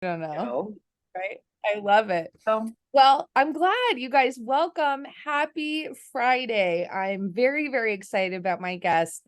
I don't know. Go. Right? I love it. So Well, I'm glad you guys welcome. Happy Friday. I'm very, very excited about my guest.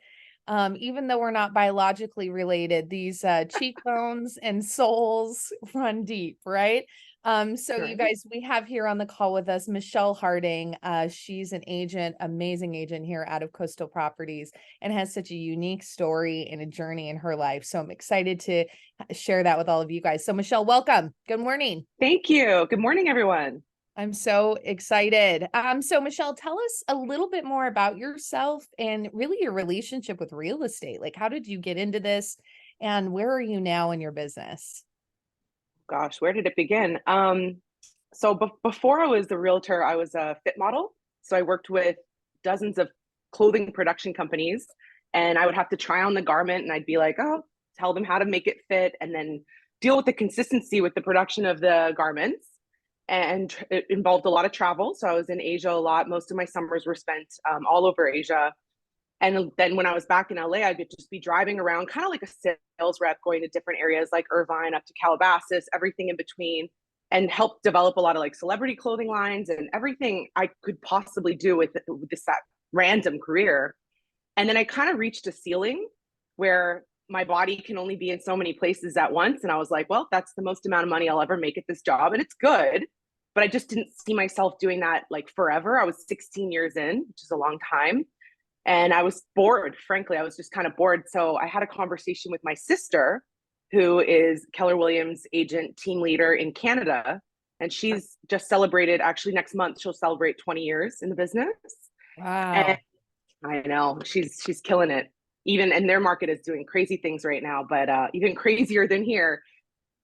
Even though we're not biologically related, these cheekbones and souls run deep, right? So you right. guys, we have here on the call with us Michelle Harding. She's an agent, amazing agent here out of Coastal Properties, and has such a unique story and a journey in her life. So I'm excited to share that with all of you guys. So Michelle, welcome. Good morning. Thank you. Good morning, everyone. I'm so excited. So Michelle, tell us a little bit more about yourself and really your relationship with real estate. Like, how did you get into this and where are you now in your business? Gosh, where did it begin? Before I was a realtor, I was a fit model. So I worked with dozens of clothing production companies, and I would have to try on the garment, and I'd be like, oh, tell them how to make it fit, and then deal with the consistency with the production of the garments. And it involved a lot of travel. So I was in Asia a lot. Most of my summers were spent all over Asia. And then when I was back in LA, I could just be driving around kind of like a sales rep, going to different areas like Irvine up to Calabasas, everything in between, and help develop a lot of like celebrity clothing lines and everything I could possibly do with this that random career. And then I kind of reached a ceiling where my body can only be in so many places at once. And I was like, well, that's the most amount of money I'll ever make at this job. And it's good. But I just didn't see myself doing that like forever. I was 16 years in, which is a long time, and I was bored. Frankly, I was just kind of bored. So I had a conversation with my sister, who is Keller Williams agent team leader in Canada. And she's just celebrated, actually, next month, she'll celebrate 20 years in the business. And Wow. I know she's killing it. Even and their market is doing crazy things right now, but even crazier than here.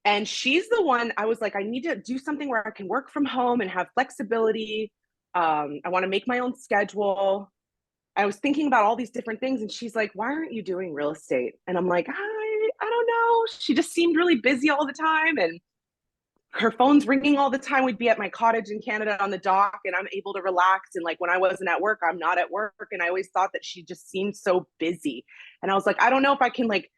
And she's the one I was like, I need to do something where I can work from home and have flexibility. I want to make my own schedule. I was thinking about all these different things, and she's like, "Why aren't you doing real estate?" And I'm like, I don't know. She just seemed really busy all the time, and her phone's ringing all the time. We'd be at my cottage in Canada on the dock, and I'm able to relax. And like when I wasn't at work, I'm not at work. And I always thought that she just seemed so busy. And I was like, I don't know if I can like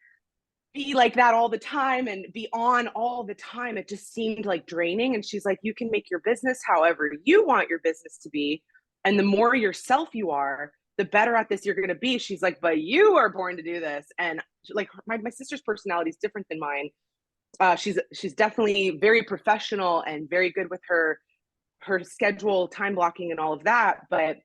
be like that all the time and be on all the time. It just seemed like draining. And she's like, you can make your business however you want your business to be. And the more yourself you are, the better at this you're going to be. She's like, but you are born to do this. And like my sister's personality is different than mine. She's definitely very professional and very good with her schedule, time blocking, and all of that. But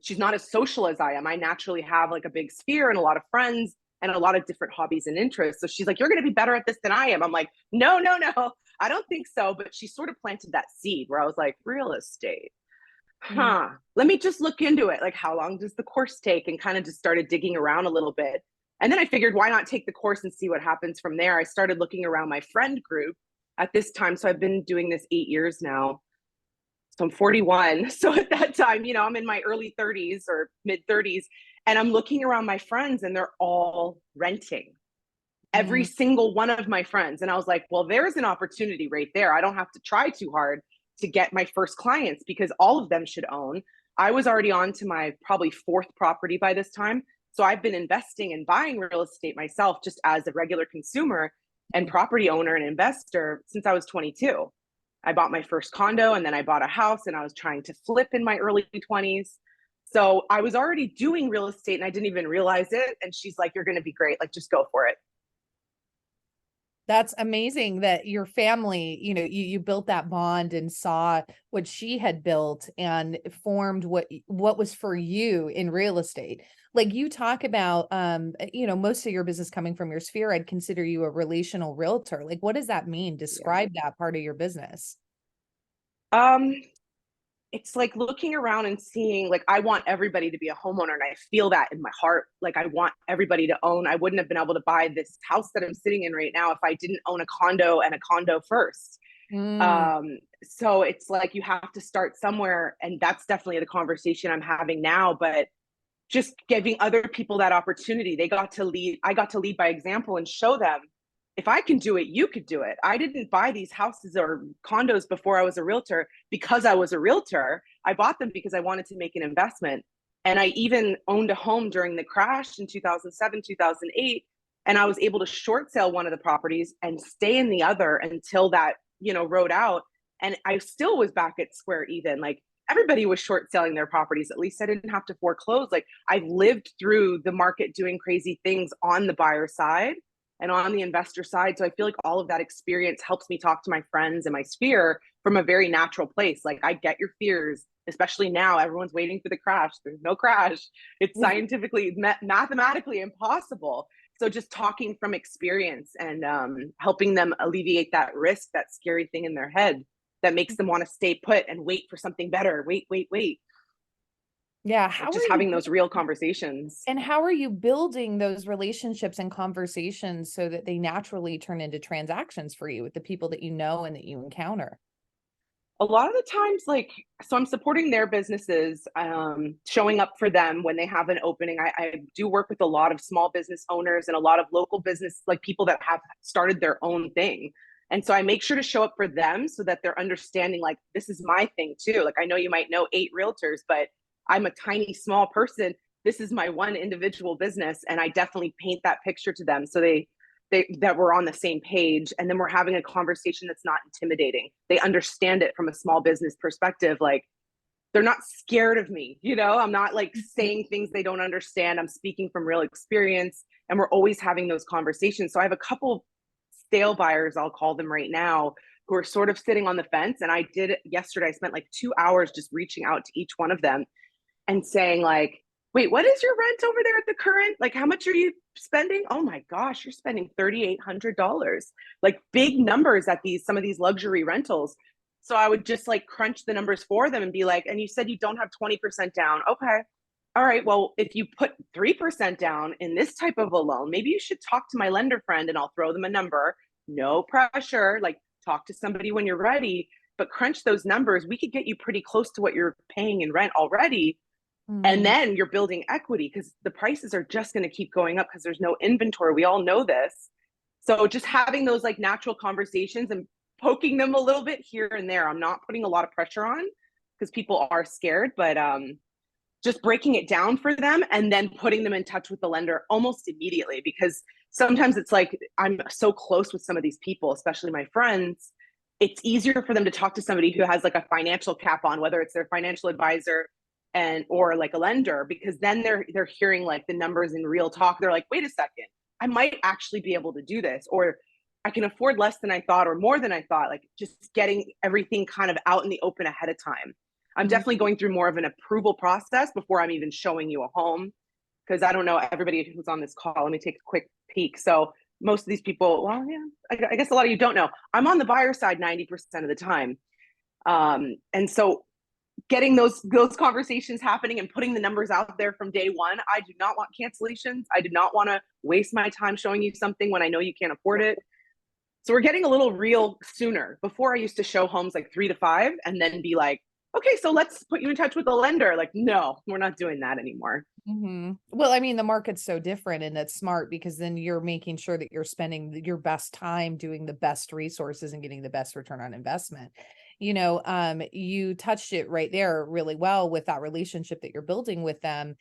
she's not as social as I am. I naturally have like a big sphere and a lot of friends and a lot of different hobbies and interests. So she's like, you're going to be better at this than I am. I'm like, no, no, no, I don't think so. But she sort of planted that seed where I was like, real estate. Mm. Huh. Let me just look into it. Like, how long does the course take? And kind of just started digging around a little bit. And then I figured, why not take the course and see what happens from there? I started looking around my friend group at this time. So I've been doing this 8 years now. So I'm 41. So at that time, I'm in my early 30s or mid 30s, and I'm looking around my friends and they're all renting. Every Mm. single one of my friends. And I was like, well, there's an opportunity right there. I don't have to try too hard to get my first clients because all of them should own. I was already on to my probably fourth property by this time. So I've been investing and buying real estate myself just as a regular consumer and property owner and investor since I was 22. I bought my first condo and then I bought a house and I was trying to flip in my early 20s. So I was already doing real estate and I didn't even realize it. And she's like, you're going to be great. Like, just go for it. That's amazing that your family, you built that bond and saw what she had built and formed what was for you in real estate. Like you talk about most of your business coming from your sphere, I'd consider you a relational realtor. Like what does that mean? Yeah. Describe that part of your business. Um, it's like looking around and seeing, like, I want everybody to be a homeowner, and I feel that in my heart. Like, I want everybody to own. I wouldn't have been able to buy this house that I'm sitting in right now if I didn't own a condo and a condo first. Mm. So it's like you have to start somewhere, and that's definitely the conversation I'm having now. But just giving other people that opportunity. They got to lead. I got to lead by example and show them, if I can do it, you could do it. I didn't buy these houses or condos before I was a realtor because I was a realtor. I bought them because I wanted to make an investment. And I even owned a home during the crash in 2007, 2008. And I was able to short sale one of the properties and stay in the other until that, rode out. And I still was back at square even. Like everybody was short selling their properties. At least I didn't have to foreclose. Like I've lived through the market doing crazy things on the buyer side and on the investor side. So I feel like all of that experience helps me talk to my friends and my sphere from a very natural place. Like I get your fears, especially now. Everyone's waiting for the crash. There's no crash. It's scientifically, mathematically impossible. So just talking from experience and helping them alleviate that risk, that scary thing in their head that makes them want to stay put and wait for something better. Wait. Yeah. Like just having those real conversations. And how are you building those relationships and conversations so that they naturally turn into transactions for you with the people that you know and that you encounter? A lot of the times, so I'm supporting their businesses, showing up for them when they have an opening. I do work with a lot of small business owners and a lot of local business, like people that have started their own thing. And so I make sure to show up for them so that they're understanding, like, this is my thing too. Like, I know you might know 8 realtors, but I'm a tiny, small person. This is my one individual business. And I definitely paint that picture to them so they that we're on the same page, and then we're having a conversation that's not intimidating. They understand it from a small business perspective. Like they're not scared of me, I'm not like saying things they don't understand. I'm speaking from real experience, and we're always having those conversations. So I have a couple stale buyers, I'll call them right now, who are sort of sitting on the fence. And I did it yesterday. I spent like 2 hours just reaching out to each one of them and saying like, wait, what is your rent over there at the current? Like, how much are you spending? Oh my gosh, you're spending $3,800. Like big numbers at some of these luxury rentals. So I would just like crunch the numbers for them and be like, and you said you don't have 20% down. Okay. All right. Well, if you put 3% down in this type of a loan, maybe you should talk to my lender friend, and I'll throw them a number. No pressure. Like talk to somebody when you're ready, but crunch those numbers. We could get you pretty close to what you're paying in rent already. And then you're building equity because the prices are just going to keep going up because there's no inventory. We all know this. So just having those like natural conversations and poking them a little bit here and there. I'm not putting a lot of pressure on because people are scared, but just breaking it down for them and then putting them in touch with the lender almost immediately, because sometimes it's like I'm so close with some of these people, especially my friends. It's easier for them to talk to somebody who has like a financial cap on, whether it's their financial advisor or like a lender, because then they're hearing like the numbers in real talk. They're like, wait a second, I might actually be able to do this, or I can afford less than I thought or more than I thought. Like just getting everything kind of out in the open ahead of time. I'm definitely going through more of an approval process before I'm even showing you a home, because I don't know everybody who's on this call. Let me take a quick peek. So most of these people, well, yeah, I guess a lot of you don't know. I'm on the buyer side 90% of the time. And so getting those conversations happening and putting the numbers out there from day one. I do not want cancellations. I do not want to waste my time showing you something when I know you can't afford it. So we're getting a little real sooner. Before I used to show homes like 3 to 5 and then be like, okay, so let's put you in touch with a lender. Like, no, we're not doing that anymore. Well, I mean, the market's so different, and that's smart because then you're making sure that you're spending your best time doing the best resources and getting the best return on investment. You touched it right there really well with that relationship that you're building with them.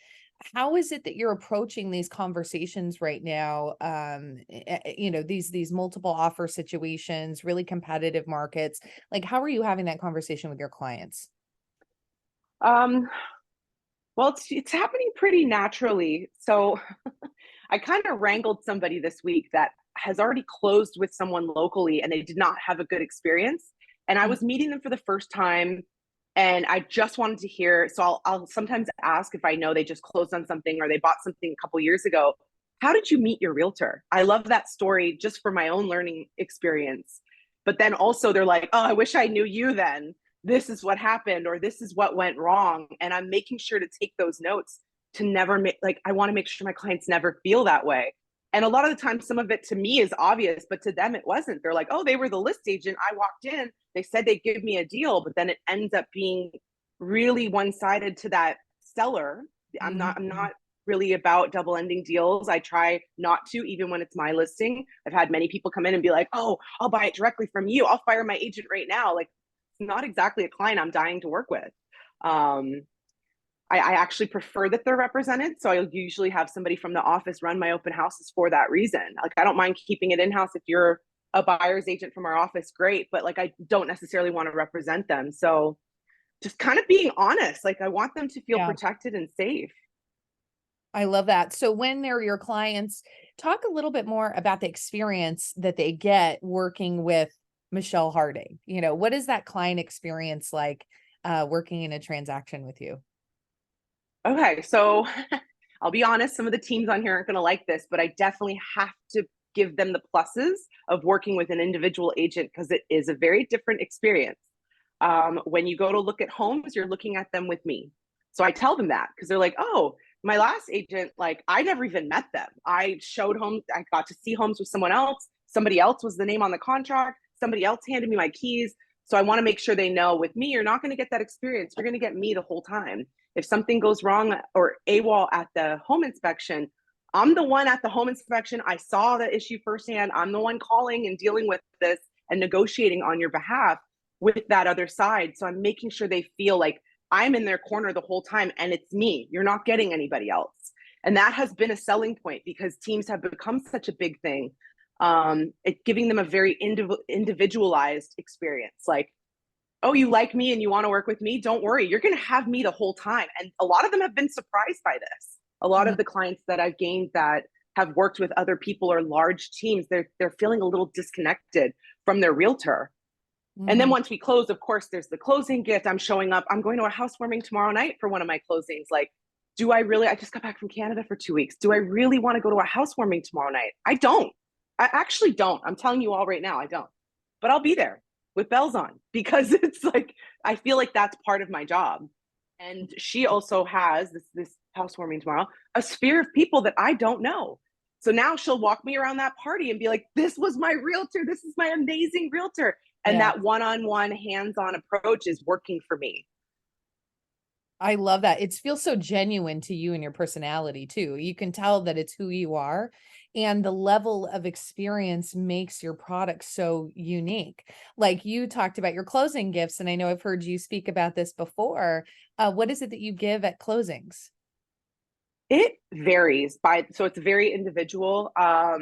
How is it that you're approaching these conversations right now? These multiple offer situations, really competitive markets. Like, how are you having that conversation with your clients? Well, it's happening pretty naturally. So I kind of wrangled somebody this week that has already closed with someone locally and they did not have a good experience. And I was meeting them for the first time, and I just wanted to hear. So I'll sometimes ask if I know they just closed on something or they bought something a couple years ago. How did you meet your realtor? I love that story just for my own learning experience. But then also they're like, oh, I wish I knew you then. This is what happened, or this is what went wrong. And I'm making sure to take those notes to never make, like, I want to make sure my clients never feel that way. And a lot of the time, some of it to me is obvious, but to them, it wasn't. They're like, oh, they were the list agent. I walked in, they said they'd give me a deal, but then it ends up being really one-sided to that seller. I'm not really about double ending deals. I try not to, even when it's my listing. I've had many people come in and be like, oh, I'll buy it directly from you. I'll fire my agent right now. Like, it's not exactly a client I'm dying to work with. I actually prefer that they're represented. So I'll usually have somebody from the office run my open houses for that reason. Like, I don't mind keeping it in-house. If you're a buyer's agent from our office, great. But like, I don't necessarily want to represent them. So just kind of being honest, like I want them to feel Yeah. protected and safe. I love that. So when they're your clients, talk a little bit more about the experience that they get working with Michelle Harding. You know, what is that client experience like working in a transaction with you? Okay, so I'll be honest, some of the teams on here aren't going to like this, but I definitely have to give them the pluses of working with an individual agent because it is a very different experience. When you go to look at homes, you're looking at them with me. So I tell them that because they're like, oh, my last agent, like I never even met them. I showed homes, I got to see homes with someone else. Somebody else was the name on the contract. Somebody else handed me my keys. So I want to make sure they know with me, you're not going to get that experience. You're going to get me the whole time. If something goes wrong or AWOL at the home inspection, I'm the one at the home inspection. I saw the issue firsthand. I'm the one calling and dealing with this and negotiating on your behalf with that other side. So I'm making sure they feel like I'm in their corner the whole time and it's me. You're not getting anybody else. And that has been a selling point because teams have become such a big thing. Giving them a very individualized experience. Like, oh, you like me and you want to work with me? Don't worry. You're going to have me the whole time. And a lot of them have been surprised by this. A lot Mhm. of the clients that I've gained that have worked with other people or large teams, they're feeling a little disconnected from their realtor. And then Mhm. once we close, of course, there's the closing gift. I'm showing up. I'm going to a housewarming tomorrow night for one of my closings. Like, do I really? I just got back from Canada for 2 weeks. Do I really want to go to a housewarming tomorrow night? I don't. I actually don't. I'm telling you all right now, I don't. But I'll be there with bells on because it's like I feel like that's part of my job. And she also has this housewarming tomorrow, a sphere of people that I don't know. So now she'll walk me around that party and be like, this was my realtor. This is my amazing realtor. And Yeah. that one-on-one hands-on approach is working for me. I love that. It feels so genuine to you and your personality too. You can tell that it's who you are, and the level of experience makes your product so unique. Like you talked about your closing gifts, and I know I've heard you speak about this before. What is it that you give at closings? It varies by, so it's very individual. Let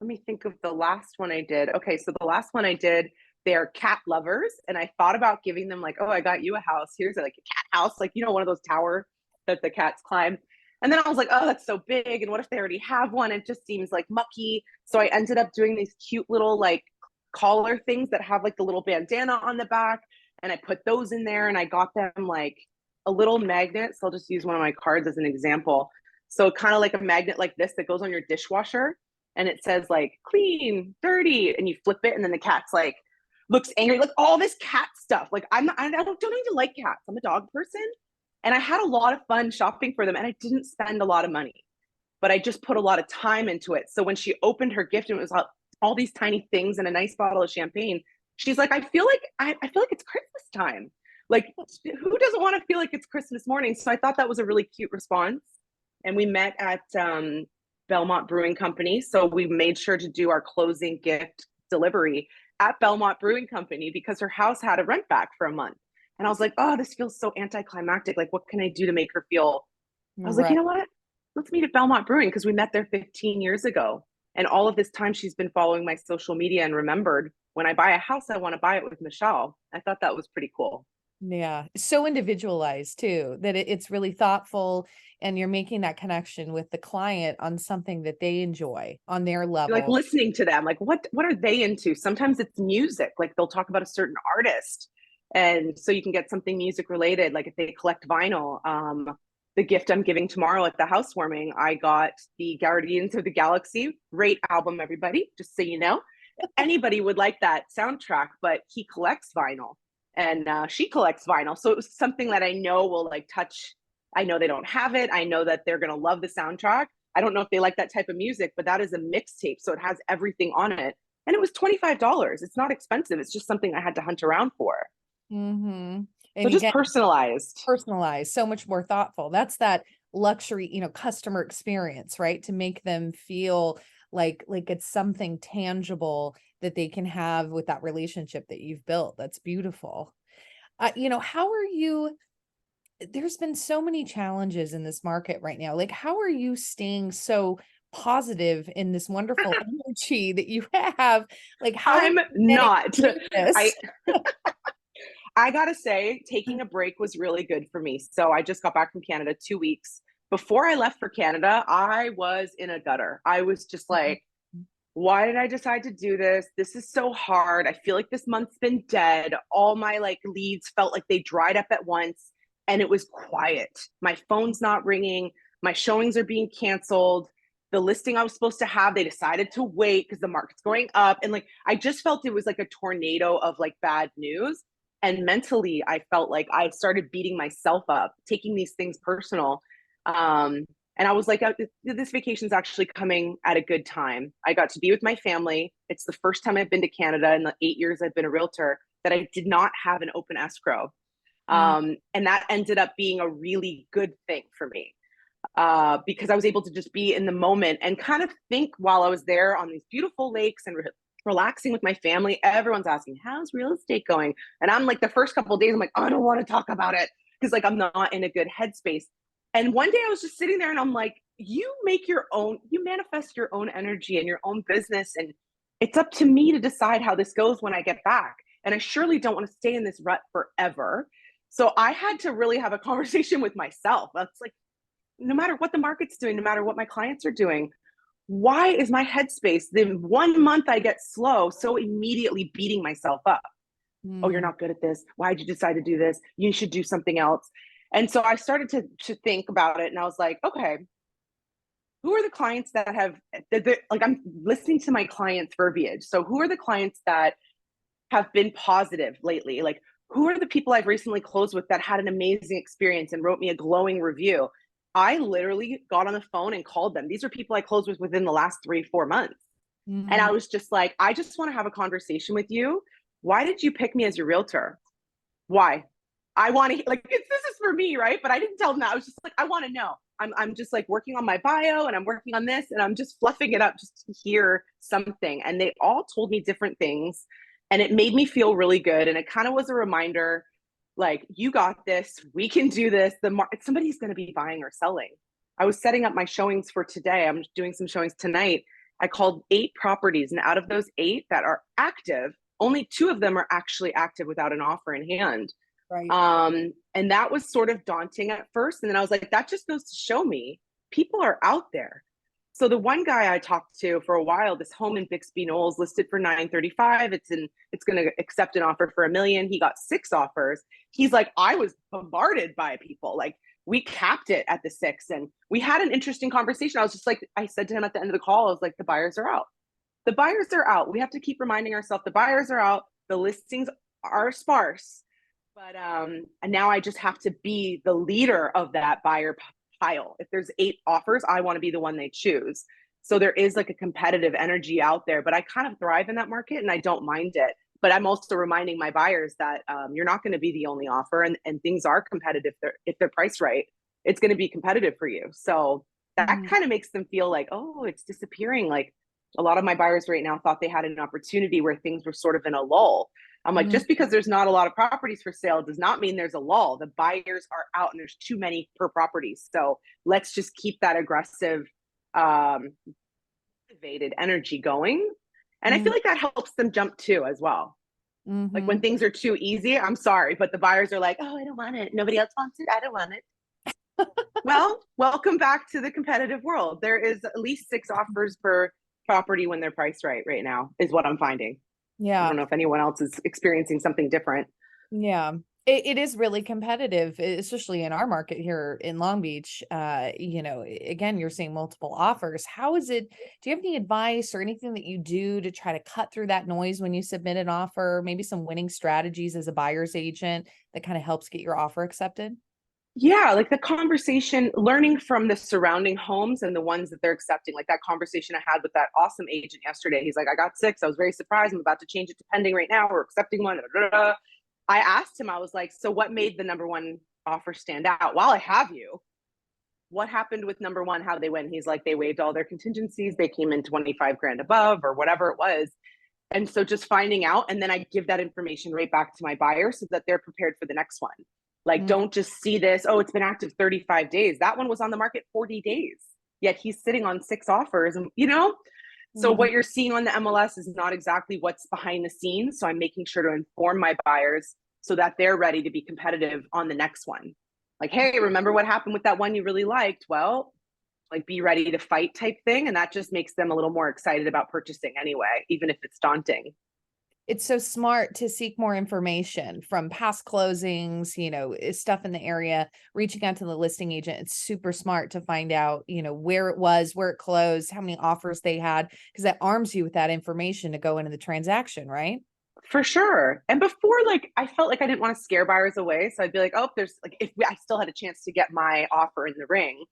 me think of the last one I did. Okay, so the last one I did, they're cat lovers, and I thought about giving them like, oh, I got you a house. Here's like a cat house, like one of those tower that the cats climb. And then I was like, oh, that's so big. And what if they already have one? It just seems like mucky. So I ended up doing these cute little like collar things that have like the little bandana on the back. And I put those in there and I got them like a little magnet. So I'll just use one of my cards as an example. So kind of like a magnet like this that goes on your dishwasher and it says like clean, dirty, and you flip it and then the cat's like looks angry, like all this cat stuff. Like I don't even like cats. I'm a dog person. And I had a lot of fun shopping for them and I didn't spend a lot of money, but I just put a lot of time into it. So when she opened her gift and it was all these tiny things and a nice bottle of champagne, she's like, I feel like it's Christmas time. Like, who doesn't want to feel like it's Christmas morning? So I thought that was a really cute response. And we met at Belmont Brewing Company. So we made sure to do our closing gift delivery at Belmont Brewing Company because her house had a rent back for a month. And I was like, oh, this feels so anticlimactic. Like, what can I do to make her feel? I was like, you Right. know what? Let's meet at Belmont Brewing because we met there 15 years ago. And all of this time, she's been following my social media and remembered when I buy a house, I want to buy it with Michelle. I thought that was pretty cool. Yeah, so individualized too, that it's really thoughtful and you're making that connection with the client on something that they enjoy on their You're like level. listening to them, like what are they into? Sometimes it's music, like they'll talk about a certain artist, and so you can get something music related. Like if they collect vinyl, the gift I'm giving tomorrow at the housewarming, I got the Guardians of the Galaxy, great album, everybody. Just so you know, anybody would like that soundtrack, but he collects vinyl, and she collects vinyl, so it was something that I know will like touch. I know they don't have it. I know that they're gonna love the soundtrack. I don't know if they like that type of music, but that is a mixtape. So it has everything on it. And it was $25. It's not expensive. It's just something I had to hunt around for. Mm-hmm. So And just again, personalized. personalized, so much more thoughtful. That's that luxury, customer experience, right? To make them feel like it's something tangible that they can have with that relationship that you've built. That's beautiful. How are you there's been so many challenges in this market right now. Like, how are you staying so positive in this wonderful energy that you have? Like, how are I'm you getting not. through I this? I gotta say, taking a break was really good for me. So I just got back from Canada 2 weeks. Before I left for Canada, I was in a gutter. I was just like, why did I decide to do this? This is so hard. I feel like this month's been dead. All my like leads felt like they dried up at once and it was quiet. My phone's not ringing. My showings are being canceled. The listing I was supposed to have, they decided to wait because the market's going up. And like, I just felt it was like a tornado of like bad news. And mentally, I felt like I started beating myself up, taking these things personal. Um, and I was like, this vacation's actually coming at a good time. I got to be with my family. It's the first time I've been to Canada in the 8 years I've been a realtor that I did not have an open escrow. Mm, And that ended up being a really good thing for me because I was able to just be in the moment and kind of think while I was there on these beautiful lakes and relaxing with my family. Everyone's asking, how's real estate going? And I'm like, the first couple of days, I'm like, I don't want to talk about it because like I'm not in a good headspace. And one day I was just sitting there and I'm like, you make your own, you manifest your own energy and your own business. And it's up to me to decide how this goes when I get back. And I surely don't want to stay in this rut forever. So I had to really have a conversation with myself. That's like, no matter what the market's doing, no matter what my clients are doing, why is my headspace the 1 month I get slow so immediately beating myself up? Oh, you're mm, not good at this. Why'd you decide to do this? You should do something else. And so I started to think about it and I was like, okay, who are the clients that have like I'm listening to my clients' verbiage. So who are the clients that have been positive lately? Like who are the people I've recently closed with that had an amazing experience and wrote me a glowing review? I literally got on the phone and called them. These are people I closed with within the last 3-4 months. And mm, I was just like, I just want to have a conversation with you. Why did you pick me as your realtor? Why? I want to like this is for me, right? But I didn't tell them that. I was just like, I want to know. I'm just like working on my bio and I'm working on this and I'm just fluffing it up just to hear something. And they all told me different things and it made me feel really good. And it kind of was a reminder, like, you got this, we can do this. Somebody's going to be buying or selling. I was setting up my showings for today. I'm doing some showings tonight. I called 8 properties, and out of those 8 that are active, only 2 of them are actually active without an offer in hand. right. And that was sort of daunting at first. And then I was like, that just goes to show me people are out there. So the one guy I talked to for a while, this home in Bixby Knolls listed for 935. It's going to accept an offer for $1 million. He got 6 offers. He's like, I was bombarded by people. Like we capped it at the 6 and we had an interesting conversation. I was just like, I said to him at the end of the call, I was like, the buyers are out. The buyers are out. We have to keep reminding ourselves the buyers are out. The listings are sparse. But and now I just have to be the leader of that buyer pile. If there's 8 offers, I want to be the one they choose. So there is like a competitive energy out there, but I kind of thrive in that market and I don't mind it. But I'm also reminding my buyers that you're not going to be the only offer, and things are competitive. If they're priced right, it's going to be competitive for you. So that Mm, kind of makes them feel like, oh, it's disappearing. Like a lot of my buyers right now thought they had an opportunity where things were sort of in a lull. I'm like, mm, just because there's not a lot of properties for sale does not mean there's a lull. The buyers are out and there's too many per property. So let's just keep that aggressive, motivated energy going. And I feel mm, like that helps them jump too as well. Like when mhm. things are too easy, I'm sorry, but the buyers are like, oh, I don't want it. Nobody else wants it. I don't want it. Well, welcome back to the competitive world. There is at least 6 offers per property when they're priced right now, is what I'm finding. I Yeah. don't know if anyone else is experiencing something different. Yeah. It is really competitive, especially in our market here in Long Beach. Again, you're seeing multiple offers. How is it? Do you have any advice or anything that you do to try to cut through that noise when you submit an offer? Maybe some winning strategies as a buyer's agent that kind of helps get your offer accepted? Yeah, like the conversation, learning from the surrounding homes and the ones that they're accepting. Like that conversation I had with that awesome agent yesterday. He's like, I got 6. I was very surprised. I'm about to change it to pending right now. We're accepting one. Da, da, da. I asked him, I was like, so what made the number one offer stand out? While I have you, what happened with number one? How they went? He's like, they waived all their contingencies. They came in 25 grand above or whatever it was. And so just finding out, and then I give that information right back to my buyer so that they're prepared for the next one. Like, Mm. don't just see this, oh, it's been active 35 days. That one was on the market 40 days, yet he's sitting on 6 offers. And, so Mhm. what you're seeing on the MLS is not exactly what's behind the scenes. So I'm making sure to inform my buyers so that they're ready to be competitive on the next one. Like, hey, remember what happened with that one you really liked? Well, like, be ready to fight type thing. And that just makes them a little more excited about purchasing anyway, even if it's daunting. It's so smart to seek more information from past closings, stuff in the area, reaching out to the listing agent. It's super smart to find out, where it was, where it closed, how many offers they had, because that arms you with that information to go into the transaction, right? For sure. And before, like, I felt like I didn't want to scare buyers away. So I'd be like, oh, there's like, if I still had a chance to get my offer in the ring,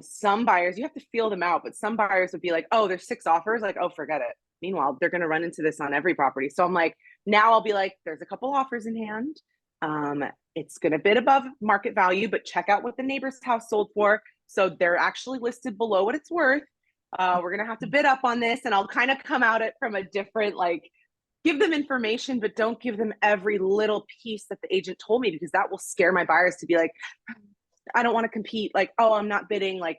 some buyers, you have to feel them out, but some buyers would be like, oh, there's 6 offers. Like, oh, forget it. Meanwhile, they're going to run into this on every property. So I'm like, now I'll be like, there's a couple offers in hand. Um, it's going to bid above market value, but check out what the neighbor's house sold for. So they're actually listed below what it's worth. We're going to have to bid up on this. And I'll kind of come out it from a different, like, give them information, but don't give them every little piece that the agent told me, because that will scare my buyers to be like, I don't want to compete. Like, oh, I'm not bidding. Like,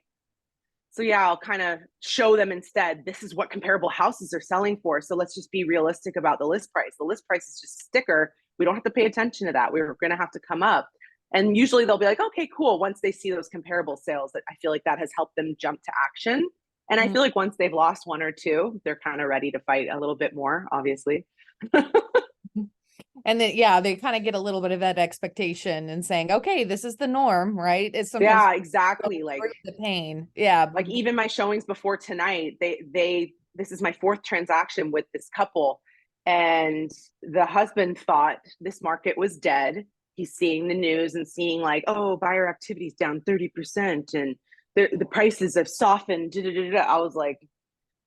so yeah, I'll kind of show them instead, this is what comparable houses are selling for. So let's just be realistic about the list price. The list price is just a sticker. We don't have to pay attention to that. We're going to have to come up. And usually they'll be like, okay, cool. Once they see those comparable sales, that I feel like that has helped them jump to action. And I Mhm. feel like once they've lost one or two, they're kind of ready to fight a little bit more, obviously. And then, yeah, they kind of get a little bit of that expectation and saying, okay, this is the norm, right? It's sometimes Yeah, exactly. through the pain. Yeah. Like even my showings before tonight, they this is my 4th transaction with this couple, and the husband thought this market was dead. He's seeing the news and seeing like, oh, buyer activity's down 30% and the prices have softened. Da, da, da, da. I was like,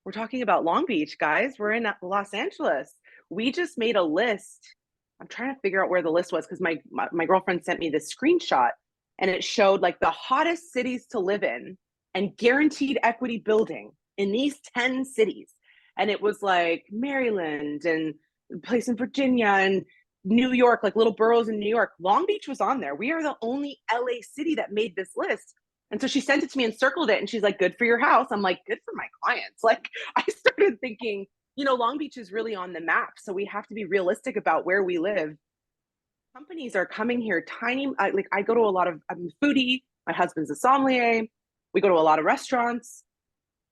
we're talking about Long Beach, guys. We're in Los Angeles. We just made a list. I'm trying to figure out where the list was, because my girlfriend sent me this screenshot, and it showed like the hottest cities to live in and guaranteed equity building in these 10 cities. And it was like Maryland and a place in Virginia and New York, like little boroughs in New York. Long Beach was on there. We are the only LA city that made this list. And so she sent it to me and circled it. And she's like, good for your house. I'm like, good for my clients. Like, I started thinking, Long Beach is really on the map. So we have to be realistic about where we live. Companies are coming here tiny. Like, I go to a lot of, I'm a foodie. My husband's a sommelier. We go to a lot of restaurants.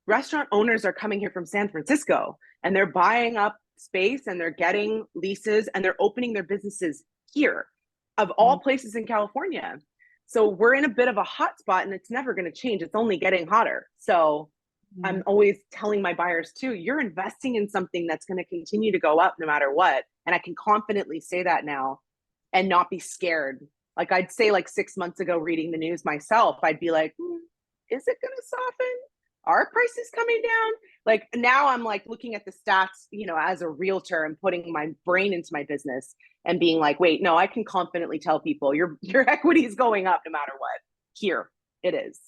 Restaurant owners are coming here from San Francisco, and they're buying up space and they're getting leases and they're opening their businesses here, of all places in California. So we're in a bit of a hot spot, and it's never going to change. It's only getting hotter. So I'm always telling my buyers too, you're investing in something that's going to continue to go up no matter what. And I can confidently say that now and not be scared. Like I'd say like 6 months ago, reading the news myself, I'd be like, is it going to soften? Are prices coming down? Like now I'm like looking at the stats, as a realtor and putting my brain into my business and being like, wait, no, I can confidently tell people your equity is going up no matter what. Here it is.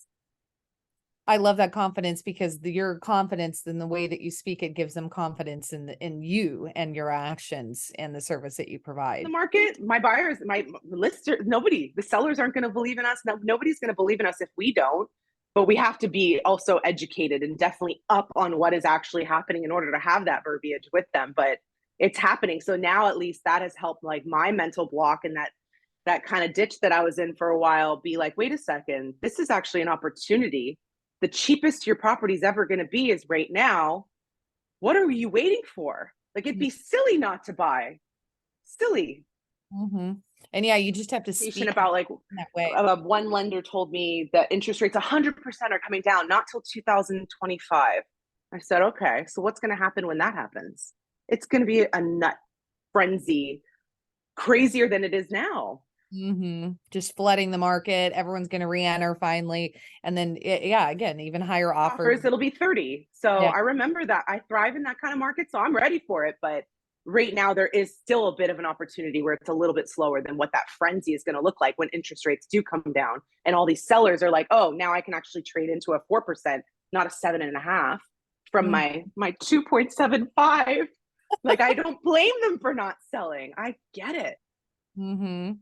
I love that confidence, because your confidence in the way that you speak, it gives them confidence in you and your actions and the service that you The provide. market, my buyers, my lister, nobody, the sellers aren't going to believe in us. No, nobody's going to believe in us if we don't. But we have to be also educated and definitely up on what is actually happening in order to have that verbiage with them. But it's happening. So now at least that has helped like my mental block and that kind of ditch that I was in for a while be like, wait a second, this is actually an opportunity. The cheapest your property's ever going to be is right now. What are you waiting for? Like it'd be silly not to buy. Silly. Mm-hmm. And yeah, you just have to speak About like in that way. one lender told me that interest rates 100% are coming down, not till 2025. I said, okay, so what's going to happen when that happens? It's going to be a nut frenzy, crazier than it is now. Just flooding the market. Everyone's going to re-enter finally. And then, yeah, again, even higher offers. It'll be 30. So Yeah. I remember that. I thrive in that kind of market, so I'm ready for it. But right now, there is still a bit of an opportunity where it's a little bit slower than what that frenzy is going to look like when interest rates do come down. And all these sellers are like, oh, now I can actually trade into a 4%, not a 7.5 from my 2.75. Like, I don't blame them for not selling. I get it. Mm-hmm.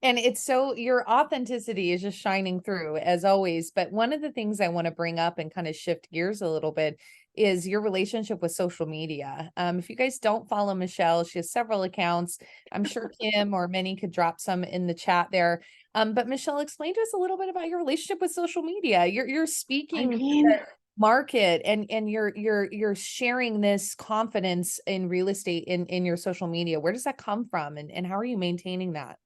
And it's so, your authenticity is just shining through as always. But one of the things I want to bring up and kind of shift gears a little bit is your relationship with social media. If you guys don't follow Michelle, she has several accounts. I'm sure Kim or many could drop some in the chat there. But Michelle, explain to us a little bit about your relationship with social media. You're I speaking to mean, the market, and you're sharing this confidence in real estate in your social media. Where does that come from, and how are you maintaining that?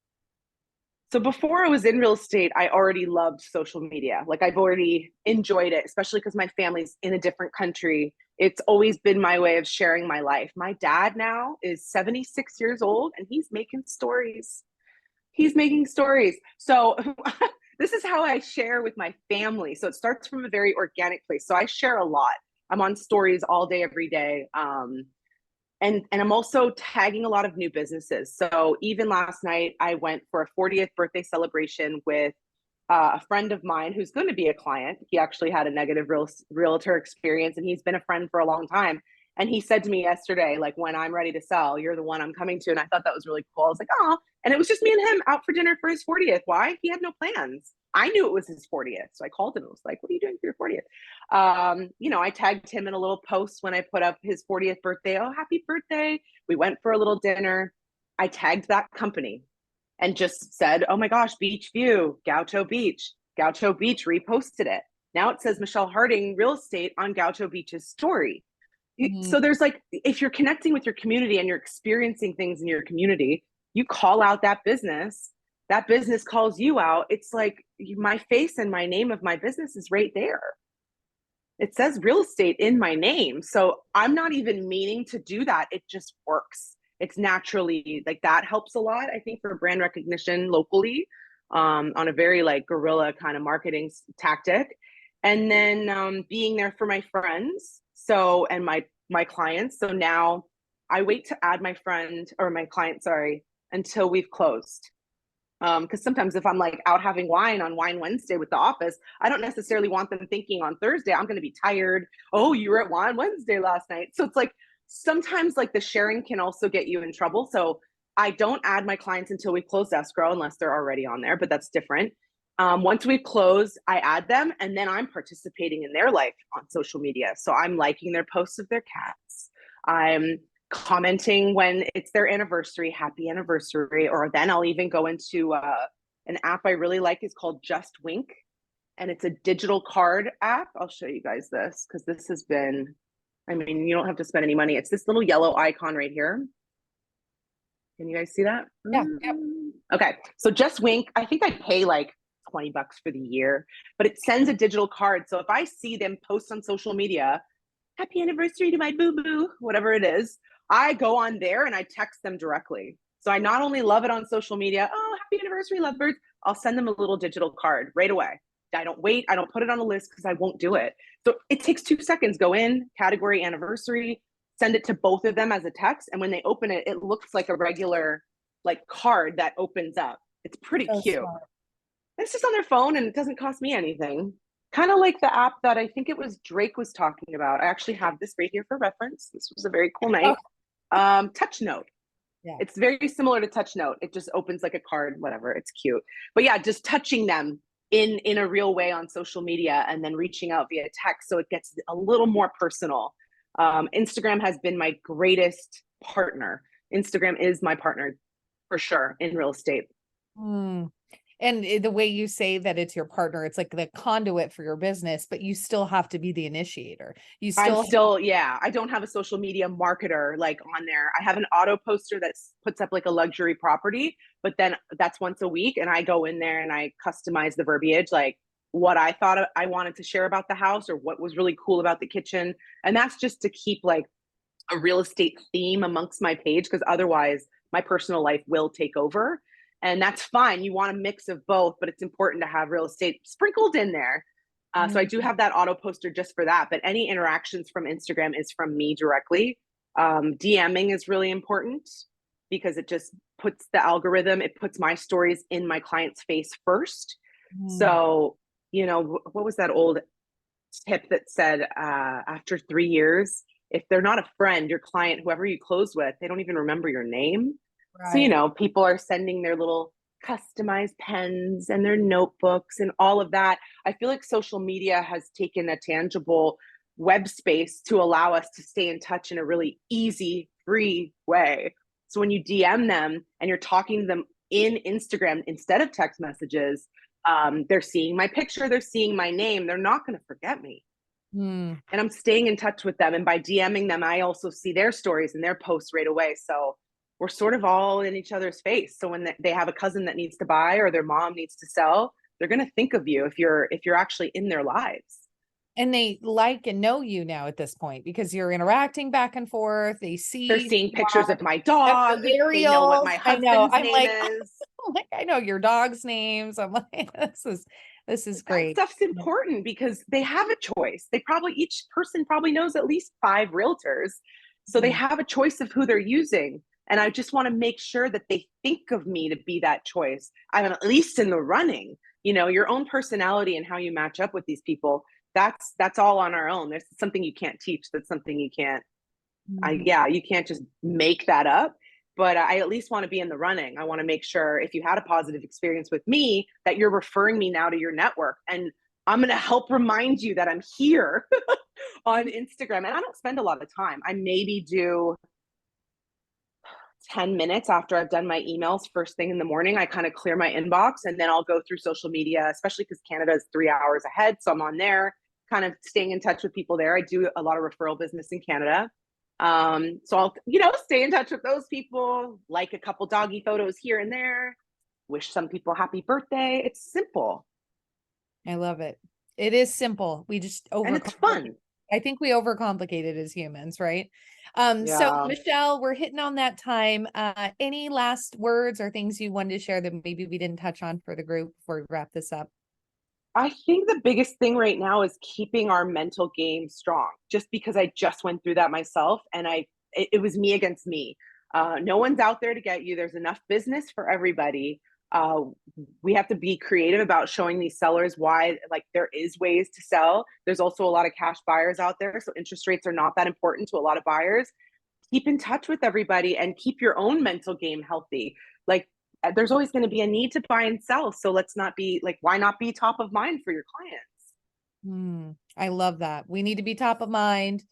so before I was in real estate, I already loved social media. Like I've already enjoyed it, especially because my family's in a different country. It's always been my way of sharing my life. My dad now is 76 years old and he's making stories. He's making stories. So this is how I share with my family. So it starts from a very organic place. So I share a lot. I'm on stories all day, every day. And I'm also tagging a lot of new businesses. So even last night, I went for a 40th birthday celebration with a friend of mine who's going to be a client. He actually had a negative realtor experience, and he's been a friend for a long time. And he said to me yesterday, like, when I'm ready to sell, you're the one I'm coming to. And I thought that was really cool. I was like, oh, and it was just me and him out for dinner for his 40th. Why? He had no plans. I knew it was his 40th. So I called him. I was like, what are you doing for your 40th? I tagged him in a little post when I put up his 40th birthday. Oh, happy birthday. We went for a little dinner. I tagged that company and just said, oh my gosh, beach view, Gaucho Beach. Gaucho Beach reposted it. Now it says Michelle Harding real estate on Gaucho Beach's story. Mhm. So there's like, if you're connecting with your community and you're experiencing things in your community, you call out that business calls you out. It's like my face and my name of my business is right there. It says real estate in my name. So I'm not even meaning to do that. It just works. It's naturally like that helps a lot, I think, for brand recognition locally, on a very like guerrilla kind of marketing tactic. And then being there for my friends. So, and my clients. So now I wait to add my friend or my client, sorry, until we've closed. Because sometimes if I'm like out having wine on Wine Wednesday with the office, I don't necessarily want them thinking on Thursday I'm going to be tired. Oh, you were at Wine Wednesday last night. So it's like sometimes like the sharing can also get you in trouble. So I don't add my clients until we close escrow unless they're already on there, but that's different. Once we close, I add them and then I'm participating in their life on social media. So I'm liking their posts of their cats. I'm commenting when it's their anniversary, happy anniversary, or then I'll even go into an app I really like is called Just Wink, and it's a digital card app. I'll show you guys this because this has been, I mean, you don't have to spend any money. It's this little yellow icon right here. Can you guys see that? Yeah, yeah. Okay, so Just Wink, I think I pay like $20 for the year, but it sends a digital card. So if I see them post on social media, happy anniversary to my boo boo, whatever it is, I go on there and I text them directly. So I not only love it on social media, oh, happy anniversary, lovebirds, I'll send them a little digital card right away. I don't wait. I don't put it on a list because I won't do it. So it takes 2 seconds. Go in, category anniversary, send it to both of them as a text. And when they open it, it looks like a regular like card that opens up. It's pretty So cute. smart. It's just on their phone and it doesn't cost me anything. Kind of like the app that I think it was Drake was talking about. I actually have this right here for reference. This was a very cool Oh, night. Touch Note. yeah. It's very similar to Touch Note. It just opens like a card, whatever. It's cute. But yeah, just touching them in a real way on social media and then reaching out via text so it gets a little more personal. Instagram has been my greatest partner. Instagram is my partner for sure in real estate. Mm. And the way you say that it's your partner, it's like the conduit for your business, but you still have to be the initiator. You I'm still, still, yeah, I don't have a social media marketer like on there. I have an auto poster that puts up like a luxury property, but then that's once a week. And I go in there and I customize the verbiage, like what I thought I wanted to share about the house or what was really cool about the kitchen. And that's just to keep like a real estate theme amongst my page because otherwise my personal life will take over. And that's fine. You want a mix of both, but it's important to have real estate sprinkled in there. So I do mm, have that auto poster just for that. But any interactions from Instagram is from me directly. DMing is really important because it just puts the algorithm, it puts my stories in my client's face first. mm, So, what was that old tip that said after 3 years, if they're not a friend, your client, whoever you close with, they don't even remember your name. So, right. people are sending their little customized pens and their notebooks and all of that. I feel like social media has taken a tangible web space to allow us to stay in touch in a really easy, free way. So when you DM them and you're talking to them in Instagram instead of text messages, they're seeing my picture, they're seeing my name, they're not going to forget me. Mm. And I'm staying in touch with them. And by DMing them, I also see their stories and their posts right away. So we're sort of all in each other's face. So when they have a cousin that needs to buy or their mom needs to sell, they're going to think of you if you're actually in their lives. And they like and know you now at this point because you're interacting back and forth. They They're see seeing pictures of my the dog. They know what aerials. my I know. husband's I'm name like, is. like, I know your dog's names. I'm like, this is That great. stuff's important because they have a choice. Each person probably knows at least 5 realtors. So they Mm. have a choice of who they're using. And I just want to make sure that they think of me to be that choice. I'm at least in the running. Your own personality and how you match up with these people, that's all on our own. There's something you can't teach. That's something you can't, Mhm. you can't just make that up. But I at least want to be in the running. I want to make sure if you had a positive experience with me, that you're referring me now to your network. And I'm going to help remind you that I'm here on Instagram. And I don't spend a lot of time. I maybe do 10 minutes after I've done my emails first thing in the morning. I kind of clear my inbox and then I'll go through social media, especially because Canada is 3 hours ahead. So I'm on there, kind of staying in touch with people there. I do a lot of referral business in Canada. So I'll, stay in touch with those people, like a couple doggy photos here and there, wish some people happy birthday. It's simple I love it. It is simple. We just and it's overcomplicate. fun. I think we overcomplicate it as humans, right? So Yeah. Michelle, we're hitting on that time. Any last words or things you wanted to share that maybe we didn't touch on for the group before we wrap this up? I think the biggest thing right now is keeping our mental game strong, just because I just went through that myself and it was me against me. No one's out there to get you. There's enough business for everybody. Uh, we have to be creative about showing these sellers why, like, there is ways to sell. There's also a lot of cash buyers out there. So interest rates are not that important to a lot of buyers. Keep in touch with everybody and keep your own mental game healthy. Like, there's always going to be a need to buy and sell. So let's not be like, why not be top of mind for your clients? I love that. We need to be top of mind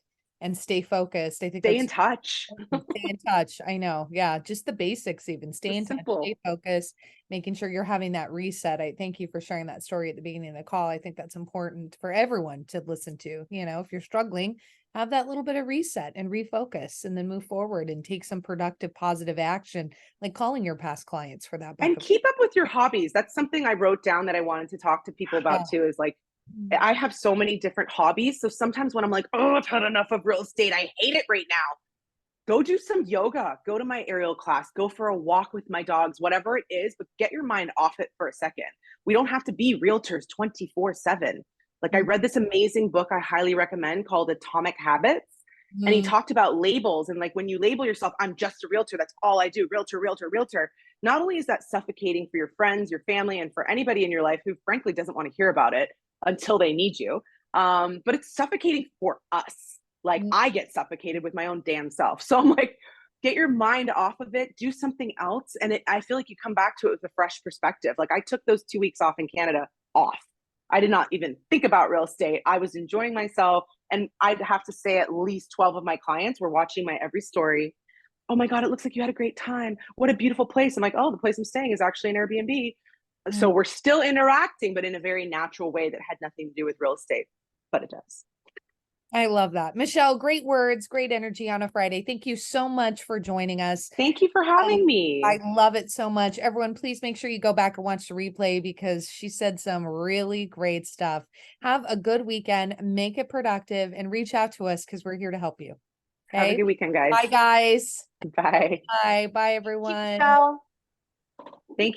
and stay focused. I think Stay in that's touch. stay in touch. I know. Yeah. Just the basics, even stay It's in touch, stay simple. focused, making sure you're having that reset. I thank you for sharing that story at the beginning of the call. I think that's important for everyone to listen to. If you're struggling, have that little bit of reset and refocus and then move forward and take some productive, positive action, like calling your past clients for that And backup. keep up with your hobbies. That's something I wrote down that I wanted to talk to people about Yeah. too, is like, I have so many different hobbies. So sometimes when I'm like, oh, I've had enough of real estate, I hate it right now, go do some yoga, go to my aerial class, go for a walk with my dogs, whatever it is, but get your mind off it for a second. We don't have to be realtors 24/7. Like, I read this amazing book I highly recommend called Atomic Habits. And he Mhm. talked about labels. And like, when you label yourself, I'm just a realtor, that's all I do, realtor, realtor, realtor. Not only is that suffocating for your friends, your family, and for anybody in your life who frankly doesn't want to hear about it until they need you, but it's suffocating for us. Like, Mhm. I get suffocated with my own damn self. So I'm like, get your mind off of it, do something else. And I feel like you come back to it with a fresh perspective. Like, I took those 2 weeks off in Canada off. I did not even think about real estate. I was enjoying myself. And I'd have to say at least 12 of my clients were watching my every story. Oh my God, it looks like you had a great time. What a beautiful place. I'm like, oh, the place I'm staying is actually an Airbnb. So we're still interacting, but in a very natural way that had nothing to do with real estate, but it does. I love that. Michelle, great words, great energy on a Friday. Thank you so much for joining us. Thank you for having I me. love it so much. Everyone, please make sure you go back and watch the replay because she said some really great stuff. Have a good weekend, make it productive, and reach out to us because we're here to help you. Have a Okay. good weekend, guys. Bye, guys. Bye. Bye. Bye, Thank you, everyone. Michelle. Thank